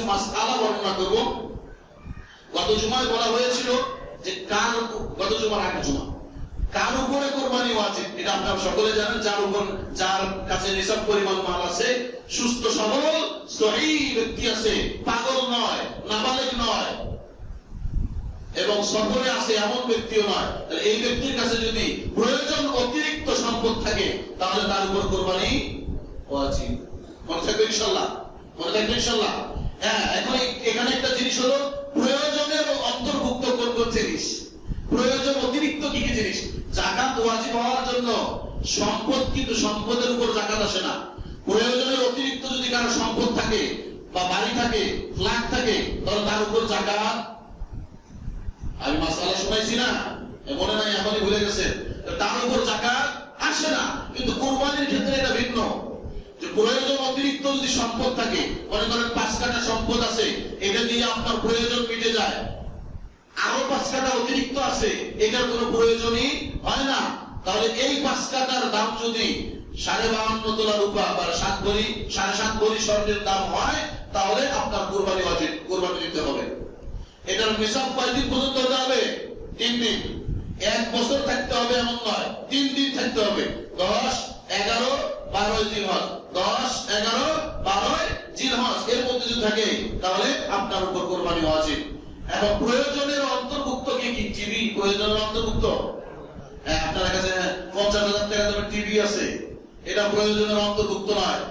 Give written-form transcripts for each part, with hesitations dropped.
মাসআলা বর্ণনা করব। গত জুমায় বলা হয়েছিল যে গত জুমার আগের জুমা কার উপরে কোরবানি ওয়াজিব, এটা আপনারা সকলে জানেন। যার কাছে নিসাব পরিমাণ মাল আছে, সুস্থ সবল সহিহ ব্যক্তি আছে, পাগল নয়, নাবালেগ নয় এবং সফরে আছে এমন ব্যক্তিও নয়, তাহলে এই ব্যক্তির কাছে যদি প্রয়োজন অতিরিক্ত সম্পদ থাকে তাহলে তার উপর কোরবানি ওয়াজিব। মনে থাকবে ইনশাআল্লাহ, মনে থাকবে ইনশাআল্লাহ। হ্যাঁ, এখন এখানে একটা জিনিস হলো প্রয়োজনের অন্তর্ভুক্ত কোন কোন জিনিস, প্রয়োজন অতিরিক্ত কি কি জিনিস। যাকাত ওয়াজিব হওয়ার জন্য সম্পদ, কিন্তু সম্পদের উপর যাকাত আসে না। প্রয়োজনের অতিরিক্ত যদি কারো সম্পদ থাকে বা বাড়ি থাকে, ফ্ল্যাট থাকে, তাহলে তার উপর যাকাত। আমি মাসআলা শোনাইছি না, মনে নাই, এখনই ভুলে গেছেন। তার উপর যাকাত আসে না। কিন্তু কুরবানির ক্ষেত্রে এটা ভিন্ন, যে প্রয়োজন অতিরিক্ত যদি সম্পদ থাকে, মনে করেন 5 কাঠা সম্পদ আছে, এটা দিয়ে আপনার প্রয়োজন মিটে যায়, আরো 5 কাঠা অতিরিক্ত আছে, এটার কোনো প্রয়োজনই হয় না, তাহলে এই 5 কাঠার দাম যদি 52.5 তোলা রূপা বা 7.5 ভরি স্বর্ণের দাম হয়, তাহলে আপনার কুরবানি ওয়াজিব, কুরবানি দিতে হবে। এটার নিসাব কয়দিন পর্যন্ত হতে হবে? 3 দিন। 1 বছর থাকতে হবে এমন নয়, 3 দিন থাকতে হবে। 10, 11, 12 জিলহজ, 10, 11, 12 জিলহজ এর মধ্যে যদি থাকে তাহলে আপনার উপর কোরবানি ওয়াজিব। এখন প্রয়োজনের অন্তর্ভুক্ত কি কি? টিভি প্রয়োজনের অন্তর্ভুক্ত। হ্যাঁ, আপনার কাছে 50,000 টাকা দামের টিভি আছে, এটা প্রয়োজনের অন্তর্ভুক্ত নয়,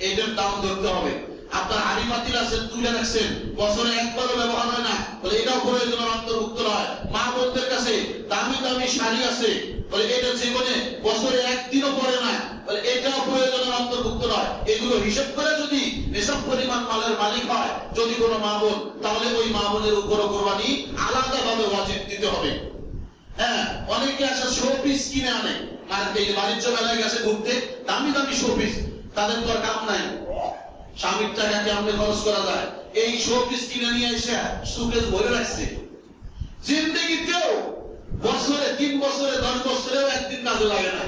এটার দাম ধরতে হবে। আপনার হাড়ি পাতিল আছে, তুলে রাখছেন, বছরে একবারও ব্যবহার হয় না, বলে এটাও প্রয়োজনের অন্তর্ভুক্ত নয়। মা বোনদের কাছে দামি দামি শাড়ি আছে, বলে এটা জীবনে বছরে একদিনও পরে না, বলে এটাও প্রয়োজনের অন্তর্ভুক্ত নয়। এগুলো হিসাব করে যদি নিসাব পরিমাণ মালের মালিক হয় যদি কোনো মা বোন, তাহলে ওই মা বোনের উপর কোরবানি আলাদাভাবে ওয়াজিব দিতে হবে। হ্যাঁ, অনেকে আসে শো পিস কিনে আনে, মার্কেটে বাণিজ্য মেলায় গেছে ঘুরতে, দামি দামি শো পিস, তাদের তো আর কাম নাই, স্বামীর টাকা কেমনে খরচ করা যায়, এই শো পিস কিনে নিয়ে এসে সুকেস ভরে রাখছে। জিন্দেগিতেও বছরে 3 বছরে 10 বছরেও একদিন কাজে লাগে না।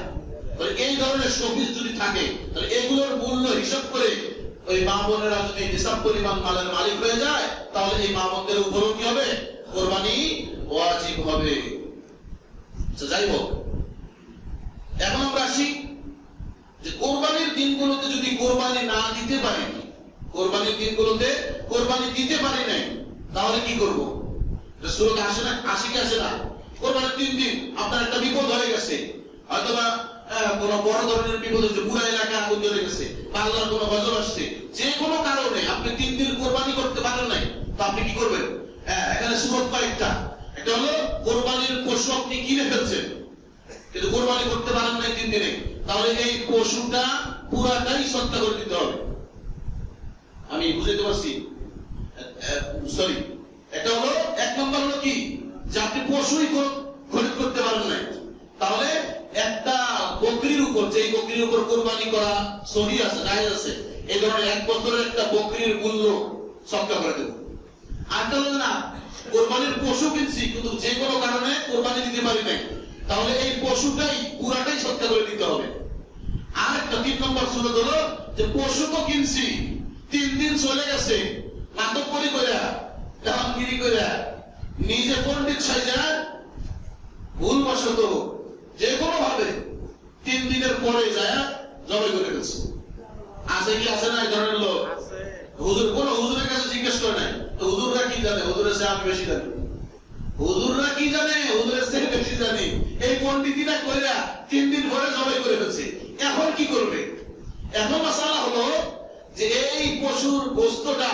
এই ধরনের শো পিস যদি থাকে, তাহলে এগুলোর মূল্য হিসাব করে ওই মা বোনেরা যদি নিসাব পরিমাণ মালের মালিক হয়ে যায়, তাহলে এই মা বোনদের উপরও কি হবে? কোরবানি ওয়াজিব হবে। যাই হোক, এখন আমরা আসি যে কোরবানির দিনগুলোতে যদি কোরবানি না দিতে পারি, কোরবানির দিনগুলোতে কোরবানি দিতে পারি নাই, তাহলে কি করব? সূরা আসে না, আসে কি আসে না? কোরবানির 3 দিন আপনার একটা বিপদ হয়ে গেছে, অথবা কোনো বড় ধরনের বিপদ হয়েছে, পুরো এলাকা আগুন জ্বলে গেছে, আল্লাহর কোনো গজব আসছে, যে কোনো কারণে আপনি 3 দিন কোরবানি করতে পারেন নাই, তো আপনি কি করবেন? এখানে সূরত কয়েকটা। একটা হলো কোরবানির পশু আপনি কিনে ফেলছেন, কিন্তু কোরবানি করতে পারেন নাই 3 দিনে, তাহলে এই পশুটা পুরাটাই সদকা করে দিতে হবে। আমি বুঝতে পারছি? সরি, এটা হলো 1 নম্বর হলো কি, যে আপনি পশুই খরিদ করতে পারেন নাই, তাহলে একটা বকরির উপর, যে বকরির উপর কোরবানি করা সহি আছে, জায়েজ আছে, এই ধরনের 1 বছরের একটা বকরির মূল্য সদকা করে দেব। আর হলো না, কোরবানির পশু কিনছি কিন্তু যে কোনো কারণে কোরবানি দিতে পারি নাই, তাহলে এই পশুটাই পুরাটাই সদকা করে দিতে হবে। আর একটা 3 নম্বর সুন্নাত হলো যে পশু তো কিনছি, 3 দিন চলে গেছে, মাতব্বরি কইরা, দামগিরি কইরা, নিজে পণ্ডিত সাইজা ভুলবশত যে কোনো ভাবে 3 দিনের পরে যায় জবাই করে ফেলছে। আছে কি আছে না এই ধরনের লোক? হুজুর, কোন হুজুরের কাছে জিজ্ঞেস করে নাই, তো হুজুররা কি জানে? হুজুরের চেয়ে আমি বেশি জানি। হুজুররা কি জানে? হুজুরের চেয়ে বেশি জানি। এই পণ্ডিতিরা কইরা 3 দিন পরে জবাই করে ফেলছে। এখন কি করবে? এখন মাসালা হলো যে এই পশুর গোশতটা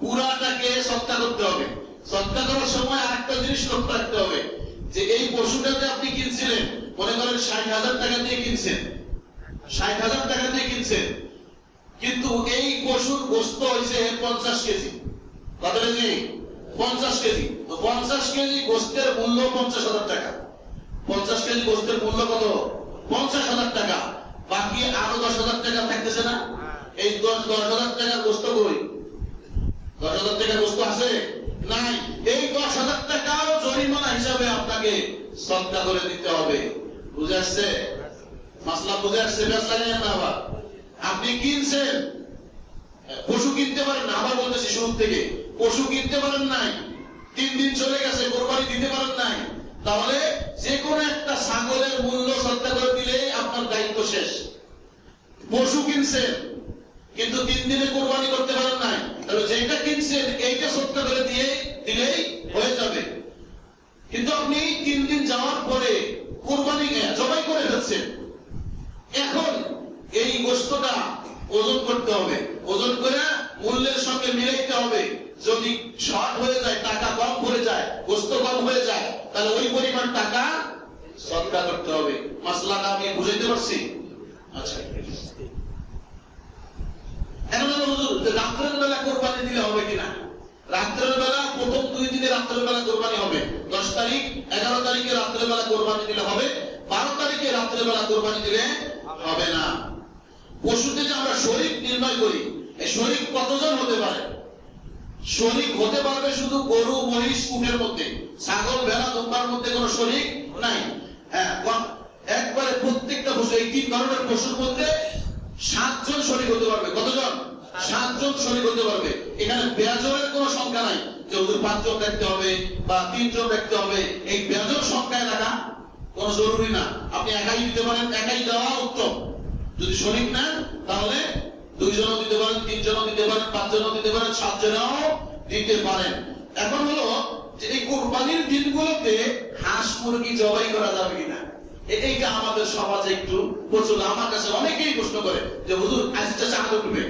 পুরাটাকে সদকা করতে হবে। সদকা করার সময় আরেকটা জিনিস লক্ষ্য রাখতে হবে, যে এই পশুটাকে আপনি কিনছিলেন, মনে করেন 60,000 টাকা দিয়ে কিনছেন, 60,000 টাকা দিয়ে কিনছেন, কিন্তু এই পশুর গোশত হয়েছে 50 কেজি। কত কেজি? 50 কেজি। তো 50 কেজি গোশতের মূল্য 50,000 টাকা। 50 কেজি গোশতের মূল্য কত? 50,000 টাকা। বাকি আরো 10,000 টাকা থাকতেছে না? এই 10,000 টাকার গোশত কই? 10,000 টাকার গোশত আছে? নাই। এই 10,000 টাকাও জরিমানা হিসাবে আপনাকে সদকা করে দিতে হবে। বুঝে আসছে? মাসলা বুঝে আসছে? ব্যবসা নেন না আবার। আপনি কিনছেন, পশু কিনতে পারেন না, আবার বলতেছি শুরু থেকে পশু কিনতে পারেন নাই, 3 দিন চলে গেছে, কোরবানি দিতে পারেন নাই, তাহলে যে কোনো একটা ছাগলের মূল্য শ্রদ্ধা করে দিলেই আপনার দায়িত্ব শেষ। পশু কিনছেন কিন্তু 3 দিনে কোরবানি করতে পারেন নাই, তাহলে যেটা কিনছেন এইটা শ্রদ্ধা করে দিলেই হয়ে যাবে। কিন্তু আপনি 3 দিন যাওয়ার পরে কোরবানি জবাই করে ফেলছেন, এখন এই গোশতটা ওজন করতে হবে, ওজন করে মূল্যের সঙ্গে মিলাইতে হবে। যদি শর্ট হয়ে যায়, টাকা কম পড়ে যায়, গোশত কম হয়ে যায়, তাহলে ওই পরিমাণ টাকা সদকা করতে হবে। মাসলাটা আমি বুঝাইতে পারছি? আচ্ছা, এখন হুজুর রাত্রের বেলা কোরবানি দিলে হবে কিনা? রাত্রের বেলা প্রথম 2 দিনে রাত্রের বেলা কোরবানি হবে। 10 তারিখ 11 তারিখে রাত্রের বেলা কোরবানি দিলে হবে, 12 তারিখে রাত্রের বেলা কোরবানি দিলে হবে না। পশুতে যে আমরা শরীক নির্ণয় করি, এই শরীক কতজন হতে পারে? শরীক হতে পারবে শুধু গরু, মহিষ, উটের মধ্যে, ছাগল, ভেড়া, দুম্বার মধ্যে কোনো শরীক নাই। হ্যাঁ, একবারে প্রত্যেকটা পশু, এই 3 ধরনের পশুর মধ্যে 7 জন শরীক হতে পারবে। কতজন? 7 জন শরীক হতে পারবে। এখানে বেয়াজরের কোনো সংখ্যা নাই যে হুজুর 5 জন রাখতে হবে বা 3 জন রাখতে হবে। এই বেয়াজর সংখ্যায় রাখা কোনো জরুরি না, আপনি একাই দিতে পারেন, একাই দেওয়া উত্তম। যদি শরীক নেন তাহলে 2 জনও দিতে পারেন, 3 জনও দিতে পারেন, 5 জনও দিতে পারেন, 7 জনও দিতে পারেন। এখন হলো যে এই কোরবানির দিনগুলোতে হাঁস মুরগি জবাই করা যাবে কিনা, এইটা আমাদের সমাজে একটু প্রচুর। আমার কাছে অনেকেই প্রশ্ন করে যে হুজুর আজকে চাঁদ উঠবে,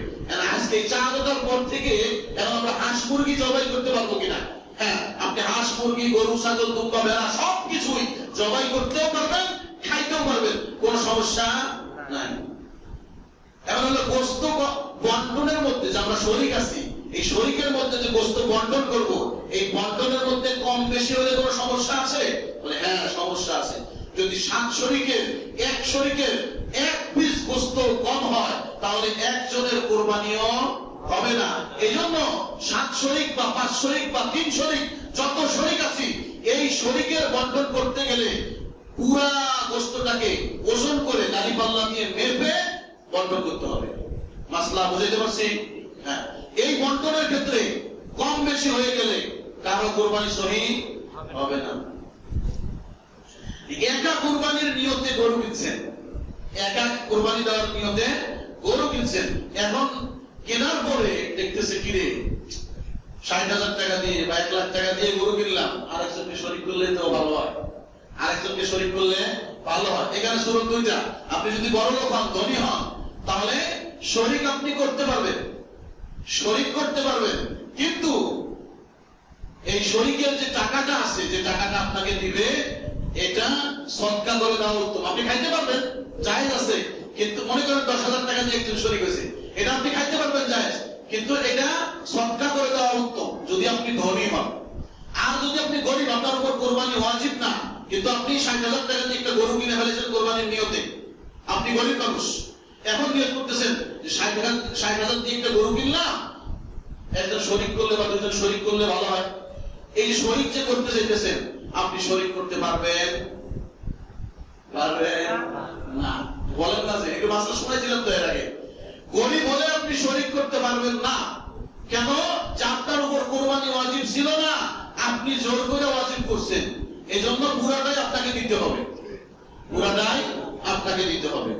আজকে এই চাঁদ ওঠার পর থেকে এখন আমরা হাঁস মুরগি জবাই করতে পারবো কিনা? হ্যাঁ, আপনি হাঁস মুরগি, গরু, ছাগল, দুম্বা, ভেড়া সবকিছুই জবাই করতেও পারবেন, খাইতেও পারবেন, কোনো সমস্যা নাই। এখন হলো গোশত বন্টনের মধ্যে যে আমরা শরীক আছি, এই শরীকের মধ্যে যে গোশত বন্টন করব, এই বন্টনের মধ্যে কম বেশি হলে কোনো সমস্যা আছে? বলে হ্যাঁ, সমস্যা আছে। যদি 7 শরীকের 1 শরীকের 1 পিস গোশত কম হয়, তাহলে একজনের কোরবানিও হবে না। এই জন্য 7 শরীক বা 5 শরীক বা 3 শরীক, যত শরীক আছি, এই শরীকের বন্টন করতে গেলে পুরা গোশতটাকে ওজন করে দাড়িপাল্লা দিয়ে মেপে বন্টন করতে হবে। মাসলা বুঝাইতে পারছি? হ্যাঁ, এই বন্টনের ক্ষেত্রে কম বেশি হয়ে গেলে কারো কোরবানি সহি হবে না। একা কোরবানির নিয়তে গরু কিনছেন, একা কোরবানি দেওয়ার নিয়তে গরু কিনছেন, এখন কেনার পরে দেখতেছে কিরে 60,000 টাকা দিয়ে বা 1 লাখ টাকা দিয়ে গরু কিনলাম, আরেকজনকে শরীক করলে তো ভালো হয়, আরেকজনকে শরীক করলে ভালো হয়। এখানে সুরত 2টা। আপনি যদি বড় লোক হন, ধনী হন, তাহলে শরীক আপনি করতে পারবেন, শরীক করতে পারবেন, কিন্তু এই শরীকের যে টাকাটা আছে, যে টাকাটা আপনাকে দিবে, এটা সদকা করে দেওয়া উত্তম। আপনি খাইতে পারবেন, জায়েজ আছে, কিন্তু মনে করেন 10,000 টাকা দিয়ে একজন শরীক হয়েছে, এটা আপনি খাইতে পারবেন, জায়েজ, কিন্তু এটা সদকা করে দেওয়া উত্তম যদি আপনি ধনী হন। আর যদি আপনি গরিব, আপনার উপর কোরবানি ওয়াজিব না, কিন্তু আপনি 60,000 টাকা দিয়ে একটা গরু কিনে ফেলেছেন কোরবানির নিয়তে, আপনি গরিব মানুষ, এখন নিয়ত করতেছেন যে 60,000 দিয়ে একটা গরু কিনলাম, একজন শরীক করলে বা 2জন শরীক করলে ভালো হয়। এই শরীক যে করতে চাইতেছেন, আপনি শরীক করতে পারবেন? পারবেন না। বলেন না যে একটু মাসলা শুনেছিলাম তো এর আগে, গরিব হলে আপনি শরীক করতে পারবেন না। কেন? যে আপনার উপর কোরবানি ওয়াজিব ছিল না, আপনি জোর করে ওয়াজিব করছেন, এই জন্য পুরাটাই আপনাকে দিতে হবে, পুরাটাই আপনাকে দিতে হবে।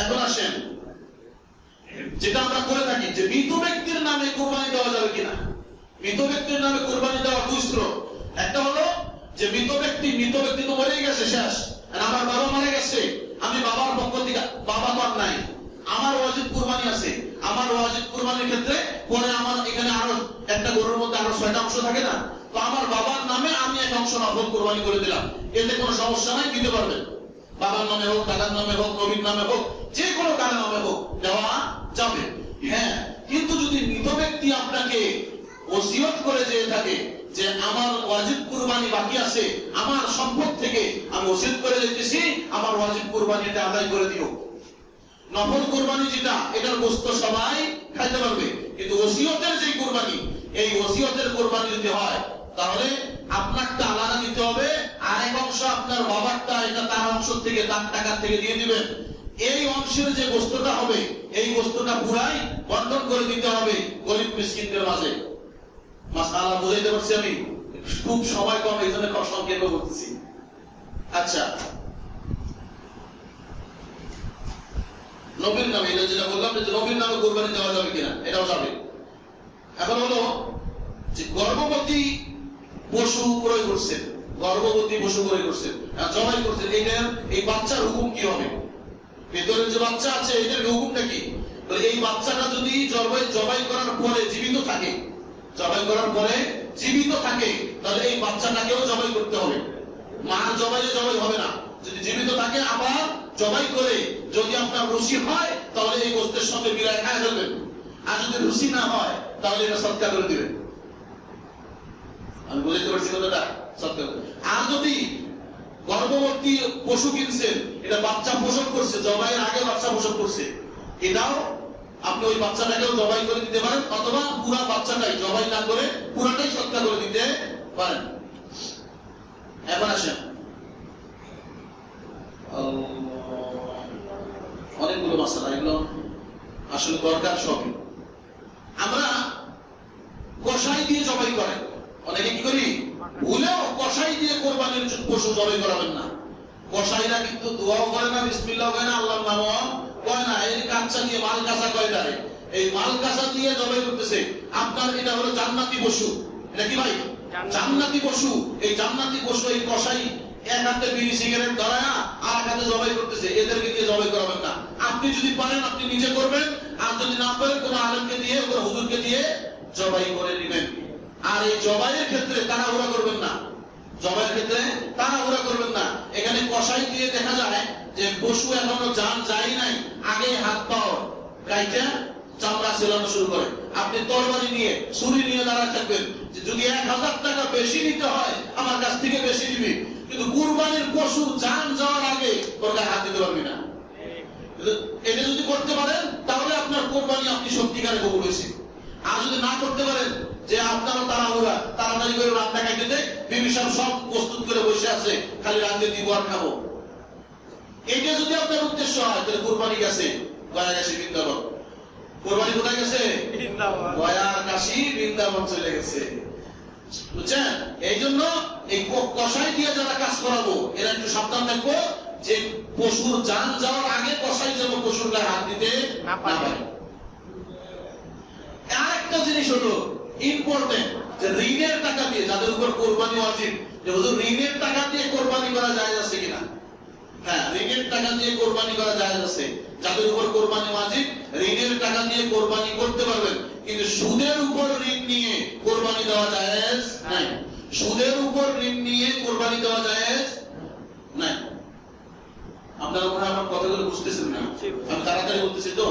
এখন আসেন, যেটা আমরা করে থাকি যে মৃত ব্যক্তির নামে কোরবানি দেওয়া যাবে কিনা। মৃত ব্যক্তির নামে কোরবানি দেওয়া 2 স্তর। একটা হলো যে মৃত ব্যক্তি তো মরে গেছে, শেষ, আমার বাবা মারা গেছে, আমি বাবার পক্ষ থেকে, বাবা তো আর নাই, আমার ওয়াজিব কুরবানি আছে, আমার ওয়াজিব কুরবানির ক্ষেত্রে পরে আমার এখানে আরো একটা গরুর মধ্যে আরো 6টা অংশ থাকে না, তো আমার বাবার নামে আমি এক অংশ নফল কুরবানি করে দিলাম, এতে কোনো সমস্যা নাই, দিতে পারবেন। বাবার নামে হোক, দাদার নামে হোক, নবীর নামে হোক, যে কোনো কারো নামে হোক দেওয়া যাবে। হ্যাঁ, কিন্তু যদি মৃত ব্যক্তি আপনাকে ওসিয়ত করে যেয়ে থাকে যে আমার ওয়াজিব কুরবানি বাকি আছে, আমার সম্পদ থেকে আমি ওসিয়ত করে যেতেছি, আমার ওয়াজিব কুরবানিটা আদায় করে দিও। নফল কুরবানি যেটা, এটার গোশত সবাই খাইতে পারবে, কিন্তু ওসিয়তের যে কুরবানি, এই ওসিয়তের কুরবানি যদি হয়, তাহলে আপনারটা আলাদা দিতে হবে, আর এক অংশ আপনার বাবারটা, এটা তার অংশ থেকে, তার টাকা থেকে দিয়ে দিবেন। এই অংশের যে গোস্তটা হবে এই গোস্তটা পুরাই বন্টন করে দিতে হবে গরিব মিসকিনদের মাঝে। মাসআলা বুঝাইতে পারছি আমি? খুব সময় কম, এই জন্য সংক্ষেপ করতেছি। আচ্ছা, নবীর নামে, এটা যেটা বললাম যে নবীর নামে কোরবানি দেওয়া যাবে কিনা, এটাও যাবে। এখন হলো যে গর্ভবতী পশু ক্রয় করছেন, গর্ভবতী পশু ক্রয় করছেন, জবাই করছেন, এটার এই বাচ্চার হুকুম কি হবে? ভেতরে যে বাচ্চা আছে এটার হুকুমটা কি? এই বাচ্চাটা যদি জবাই করার পরে জীবিত থাকে, জবাই করার পরে জীবিত থাকে, তাহলে এই বাচ্চাটাকেও জবাই করতে হবে। মার জবাইয়ে জবাই হবে না, যদি জীবিত থাকে আবার জবাই করে যদি আপনার রুচি হয় তাহলে এই গোস্তের সঙ্গে মিলায় খায় ফেলবেন, আর যদি রুচি না হয় তাহলে এটা সৎকার করে দিবেন। আমি বুঝতে পারছি কথাটা? সৎকার। আর যদি গর্ভবতী পশু কিনছেন, এটা বাচ্চা প্রসব করছে, জবাইয়ের আগে বাচ্চা প্রসব করছে, এটাও আপনি ওই বাচ্চাটাকেও জবাই করে দিতে পারেন, অথবা পুরা বাচ্চাটাই জবাই না করে পুরাটাই সৎকার করে দিতে পারেন। এবার আসেন, অনেকগুলো মাসালা, এগুলো আসলে দরকার সবই। আমরা কষাই দিয়ে জবাই করে, অনেকে কি করি, ভুলেও কষাই দিয়ে কোরবানির পশু জবাই করাবেন না। কষাইরা কিন্তু দোয়াও করে না, বিসমিল্লাহ কয় না, আল্লাহর নামও কয় না, এই কাঁচা দিয়ে মাল কাঁচা কয় তারে, এই মাল কাঁচা দিয়ে জবাই করতেছে। আপনার এটা হলো জান্নাতি পশু, এটা কি ভাই? জান্নাতি পশু। এই জান্নাতি পশু এই কষাই এক হাতে বিড়ি সিগারেট ধরায় আর এক হাতে জবাই করতেছে, এদেরকে দিয়ে জবাই করাবেন না। আপনি যদি পারেন আপনি নিজে করবেন, আর যদি না পারেন কোন আলেমকে দিয়ে, কোন হুজুরকে দিয়ে জবাই করে নেবেন। আর এই জবাইয়ের ক্ষেত্রে তাড়াহুড়া করবেন না, জবাইয়ের ক্ষেত্রে তাড়াহুড়া করবেন না। এখানে কষাই দিয়ে দেখা যায় যে পশু এখনো জান যায় নাই, আগে হাত পাও গাইটা চামড়া ছেলানো শুরু করে। আপনি তরবারি নিয়ে, ছুরি নিয়ে দাঁড়ায় থাকবেন, যদি 1000 টাকা বেশি নিতে হয় আমার কাছ থেকে বেশি দিবি, কিন্তু কুরবানির পশু জান যাওয়ার আগে তোর গায়ে হাত দিতে পারবি না। এটা যদি করতে পারেন তাহলে আপনার কোরবানি আপনি সত্যিকারে কবুল হয়েছে। আর যদি না করতে পারেন, যে আপনারও তাড়াহুড়া, তাড়াতাড়ি করে রান্না খাইতে দেয়, বিবি সাহেব সব প্রস্তুত করে বসে আছে, খালি রাঁধতে দিব আর খাবো, এটা যদি আপনার উদ্দেশ্য হয় তাহলে কোরবানি গেছে, গয়া গেছে বৃন্দাবন। কোরবানি কোথায় গেছে? গয়ার কাশি বৃন্দাবন চলে গেছে, বুঝছেন? এই জন্য এই কষাই দিয়ে যারা কাজ করাবো এরা একটু সাবধান থাকবো যে পশুর জান যাওয়ার আগে কষাই যেন পশুর গায়ে হাত দিতে না পারে। আরেকটা জিনিস হলো ইম্পর্টেন্ট, যে ঋণের টাকা দিয়ে যাদের উপর কোরবানি ওয়াজিব, যে হুজুর ঋণের টাকা দিয়ে কোরবানি করা যায় আছে কিনা? হ্যাঁ, ঋণের টাকা দিয়ে কোরবানি করা যায় আছে। যাদের উপর কোরবানি ওয়াজিব ঋণের টাকা দিয়ে কোরবানি করতে পারবেন, কিন্তু সুদের উপর ঋণ নিয়ে কোরবানি দেওয়া জায়েজ নাই। সুদের উপর ঋণ নিয়ে কোরবানি দেওয়া জায়েজ নাই। আপনারা মনে হয় আমার কথাগুলো বুঝতেছেন না, আমি তাড়াতাড়ি বলতেছি তো।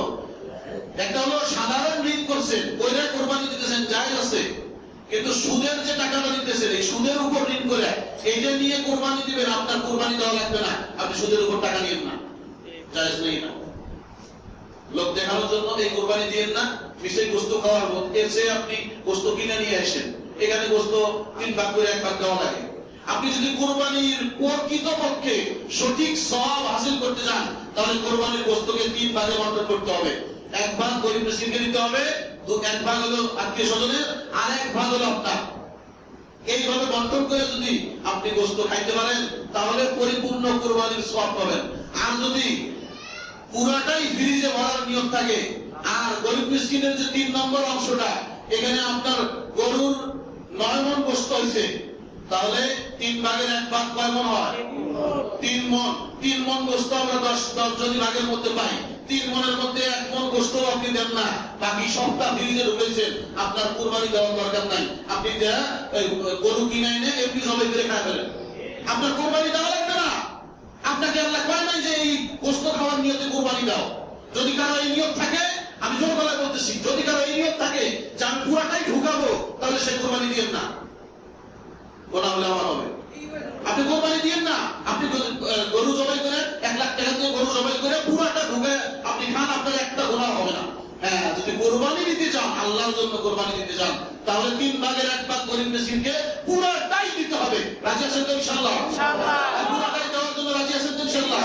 একটা হলো সাধারণ ঋণ করছেন, ওইটা কোরবানি দিতেছেন জায়েজ আছে, কিন্তু সুদের যে টাকাটা দিতেছেন এই সুদের উপর ঋণ করে এইটা নিয়ে কোরবানি দিবেন, আপনার কোরবানি দেওয়া লাগবে না, আপনি সুদের উপর টাকা নিয়েন না, জায়েজ নেই না। লোক দেখানোর জন্য এই কোরবানি দিয়েন না, মিষ্টি গোস্ত খাওয়ার মতো, এর চেয়ে আপনি গোস্ত কিনে নিয়ে আসেন, এখানে গোস্ত 3 ভাগ করে 1 ভাগ দেওয়া লাগে। আপনি যদি কোরবানির প্রকৃতপক্ষে সঠিক সওয়াব হাসিল করতে চান তাহলে কোরবানির গোস্তকে 3 ভাগে বন্টন করতে হবে। 1 ভাগ গরিব মিসকিনকে দিতে হবে, 1 ভাগ হলো আত্মীয় স্বজনের, আর 1 ভাগ হলো আপনার। এইভাবে বন্টন করে যদি আপনি গোস্ত খাইতে পারেন তাহলে পরিপূর্ণ কোরবানির সওয়াব পাবেন। আর যদি পুরাটাই ফ্রিজে ভরার নিয়ত থাকে আর গরিব মিসকিনের যে 3 নম্বর অংশটা, এখানে আপনার গরুর 9 মণ গোস্ত হয়েছে, তাহলে 3 ভাগের 1 ভাগ কয় মণ হয়? 3 মণ। 3 মণ গোস্ত আমরা 10 যদি ভাগের মধ্যে পাই, 3 মণের মধ্যে 1 মণ গোস্ত আপনি দেন না, বাকি সবটা ফ্রিজে ঢুকেছেন, আপনার কুরবানি দেওয়ার দরকার নাই। আপনি গরু কিনে এনে এমনি জবাই করে খায় ফেলেন, আপনার কুরবানি দেওয়া লাগবে না। আপনাকে আল্লাহ কয় নাই যে এই গোস্ত খাওয়ার নিয়তে কুরবানি দাও। যদি কারো এই নিয়ত থাকে, আমি জোর গলায় বলতেছি, যদি কারো এই নিয়ত থাকে যে আমি পুরাটাই ঢুকাবো, তাহলে সে কুরবানি দিয়েন না, গোনা হলে আমার হবে। আপনি কোরবানি দিয়েন না, আপনি গরু জবাই করে 1 লাখ টাকা দিয়ে গরু জবাই করে পুরাটা ঢুকে আপনি খান, আপনার একটা গোনা হবে না। হ্যাঁ, যদি কোরবানি দিতে চান, আল্লাহর জন্য কোরবানি দিতে চান, তাহলে 3 ভাগের 1 ভাগ গরিব মিসকিনকে পুরাটাই দিতে হবে। রাজি আছেন তো ইনশাআল্লাহ? পুরাটাই দেওয়ার জন্য রাজি আছেন তো ইনশাআল্লাহ?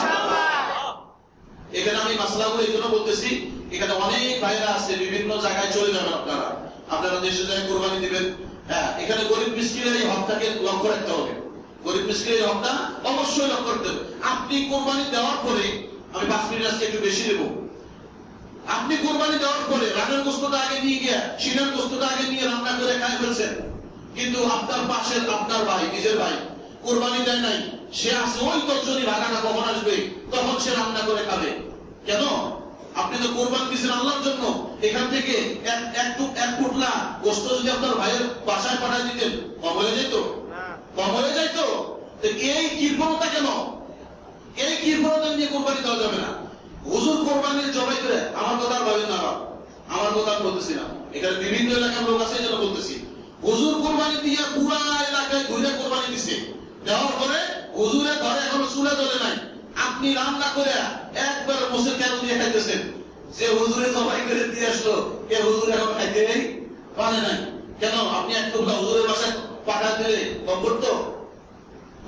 এখানে আমি মাসলাগুলো এই জন্য বলতেছি, এখানে অনেক ভাইরা আছে, বিভিন্ন জায়গায় চলে যাবেন আপনারা, আপনারা দেশে যায় কোরবানি দিবেন। হ্যাঁ, এখানে গরিব মিসকিনের এই হকটাকে লক্ষ্য রাখতে হবে, গরিব মিসকিনের এই হকটা অবশ্যই লক্ষ্য রাখতে হবে। আপনি কোরবানি দেওয়ার পরে, আমি 5 মিনিট আজকে একটু বেশি দেবো, আপনি কোরবানি দেওয়ার পরে রানের গোস্তটা আগে নিয়ে গিয়ে, শিনের গোস্তটা আগে নিয়ে রান্না করে খাই ফেলছেন, কিন্তু আপনার পাশের আপনার ভাই, নিজের ভাই কোরবানি দেয় নাই, সে আসে ওই তর্জনী ভাগাটা কখন আসবে তখন সে রান্না করে খাবে। কেন? আপনি তো কোরবানি দিয়েছেন আল্লাহর জন্য, এখান থেকে এক পুটলা গোস্ত যদি আপনার ভাইয়ের বাসায় পাঠায় দিতেন, কম হয়ে যেত? কম হয়ে যাইত? এই কৃপণতা কেন? এই কৃপণতা নিয়ে কোরবানি দেওয়া যাবে না। হুজুর কোরবানির জবাই করে, আমার কথা আর ভাবেন না, আমার কথা বলতেছি না, এখানে বিভিন্ন এলাকার লোক আছে এই জন্য বলতেছি। হুজুর কোরবানি দিয়ে পুরা এলাকায় ঘুরে কোরবানি দিছে, দেওয়ার পরে হুজুরের ঘরে এখনো চুলা জ্বলে নাই, আপনি রান্না করে একবার মোষের কেন দিয়ে খাইতেছেন। যে হুজুরে জবাই করে দিয়ে আসলো, এ হুজুর এখন খাইতে পারে নাই। কেন? আপনি এক টুকরা হুজুরের বাসায় পাঠা দিলে কম করতো?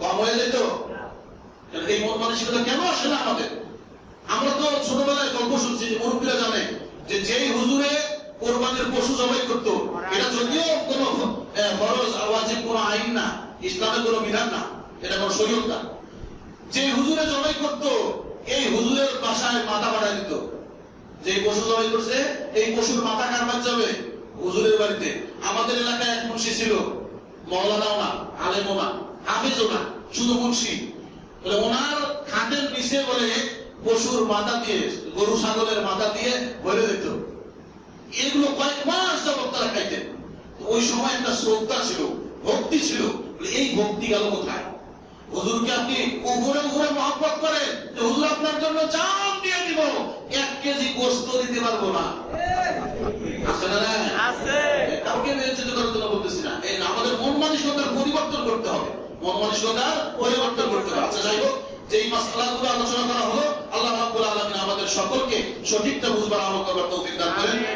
কম হয়ে যেত? এই মন মানসিকতা কেন আসে না আমাদের? আমরা তো ছোটবেলায় গল্প শুনছি, যে মুরব্বীরা জানে যে যেই হুজুরে কোরবানির পশু জবাই করতো, এটা যদিও কোন ফরজ ওয়াজিব কোন আইন না, ইসলামের কোন বিধান না, এটা কোন শরীয়ত না, যে হুজুরে জবাই করতো এই হুজুরের বাসায় মাথা পাঠায় দিত। যে পশু জবাই করছে এই পশুর মাথা কারবার যাবে হুজুরের বাড়িতে। আমাদের এলাকায় এক মুন্সি ছিল, মওলানাও না, আলেমও না, হাফেজও না, শুধু মুন্সি। ওনার খাটের নিচে বলে পশুর মাথা দিয়ে, গরু ছাগলের মাথা দিয়ে ভরে দিত। এগুলো কয়েক মাস যাবত তারা খাইতেন। ওই সময় একটা শ্রদ্ধা ছিল, ভক্তি ছিল। এই ভক্তি গেল কোথায়? হুজুরকে আপনি উপরে উপরে মহব্বত করেন, যে হুজুর আপনার জন্য জান দিয়ে দিব, 1 কেজি গোস্ত দিতে পারবো না, আছে না? আছে। কাউকে বেঞ্চিত করার জন্য বলতেছি না, এই আমাদের মন মানসিকতার পরিবর্তন করতে হবে, মন মানসিকতার পরিবর্তন করতে হবে। আচ্ছা, যাই হোক, যে এই মাসআলাগুলো আলোচনা করা হলো, আল্লাহ রাব্বুল আলামিন আমাদের সকলকে সঠিকটা বুঝবার আমল করবার তৌফিক দান করেন।